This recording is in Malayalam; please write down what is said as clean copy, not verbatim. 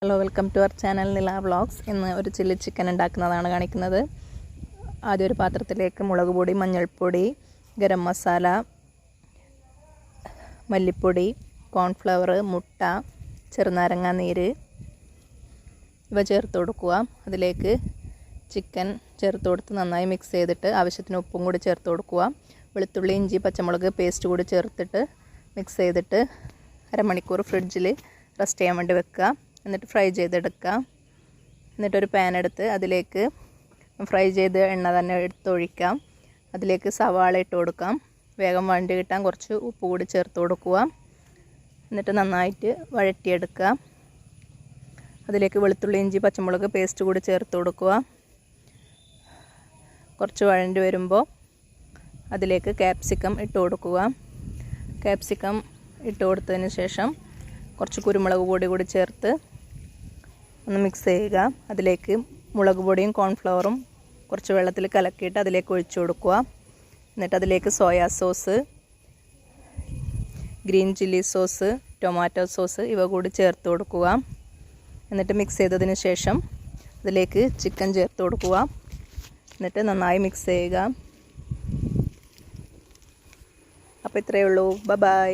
Hello, welcome to our channel Nila vlogs. ഇന്ന് ഒരു ചില്ലി ചിക്കൻ ഉണ്ടാക്കുന്നതാണ് കാണിക്കുന്നത്. ആദ്യം ഒരു പാത്രത്തിലേക്ക് മുളക് പൊടി, മഞ്ഞൾപ്പൊടി, ഗരം മസാല, മല്ലിപ്പൊടി, കോൺഫ്ലവർ, മുട്ട, ചെറുനാരങ്ങ നീര് ഇവ ചേർത്ത് കൊടുക്കുക. അതിലേക്ക് ചിക്കൻ ചേർത്ത് കൊടുത്ത് നന്നായി മിക്സ് ചെയ്തിട്ട് ആവശ്യത്തിന് ഉപ്പും കൂടി ചേർത്ത് കൊടുക്കുക. വെളുത്തുള്ളി, ഇഞ്ചി, പച്ചമുളക് പേസ്റ്റ് കൂടി ചേർത്തിട്ട് മിക്സ് ചെയ്തിട്ട് അരമണിക്കൂർ ഫ്രിഡ്ജിൽ റെസ്റ്റ് ചെയ്യാൻ വേണ്ടി വെക്കുക. എന്നിട്ട് ഫ്രൈ ചെയ്തെടുക്കുക. എന്നിട്ടൊരു പാൻ എടുത്ത് അതിലേക്ക് ഫ്രൈ ചെയ്ത് എണ്ണ തന്നെ എടുത്തൊഴിക്കാം. അതിലേക്ക് സവാള ഇട്ട് കൊടുക്കാം. വേഗം വഴണ്ടി കിട്ടാൻ കുറച്ച് ഉപ്പ് കൂടി ചേർത്ത് കൊടുക്കുക. എന്നിട്ട് നന്നായിട്ട് വഴറ്റിയെടുക്കുക. അതിലേക്ക് വെളുത്തുള്ളി, ഇഞ്ചി, പച്ചമുളക് പേസ്റ്റ് കൂടി ചേർത്ത് കൊടുക്കുക. കുറച്ച് വഴണ്ടി വരുമ്പോൾ അതിലേക്ക് ക്യാപ്സിക്കം ഇട്ട് കൊടുക്കുക. ക്യാപ്സിക്കം ഇട്ട് കൊടുത്തതിന് ശേഷം കുറച്ച് കുരുമുളക് പൊടി കൂടി ചേർത്ത് ഒന്ന് മിക്സ് ചെയ്യുക. അതിലേക്ക് മുളക് പൊടിയും കോൺഫ്ലവറും കുറച്ച് വെള്ളത്തിൽ കലക്കിയിട്ട് അതിലേക്ക് ഒഴിച്ചു കൊടുക്കുക. എന്നിട്ട് അതിലേക്ക് soya sauce, green chilli sauce, tomato sauce ഇവ കൂടി ചേർത്ത് കൊടുക്കുക. എന്നിട്ട് മിക്സ് ചെയ്തതിന് ശേഷം അതിലേക്ക് ചിക്കൻ ചേർത്ത് കൊടുക്കുക. എന്നിട്ട് നന്നായി മിക്സ് ചെയ്യുക. അപ്പോൾ ഇത്രയേ ഉള്ളൂ. ബൈ.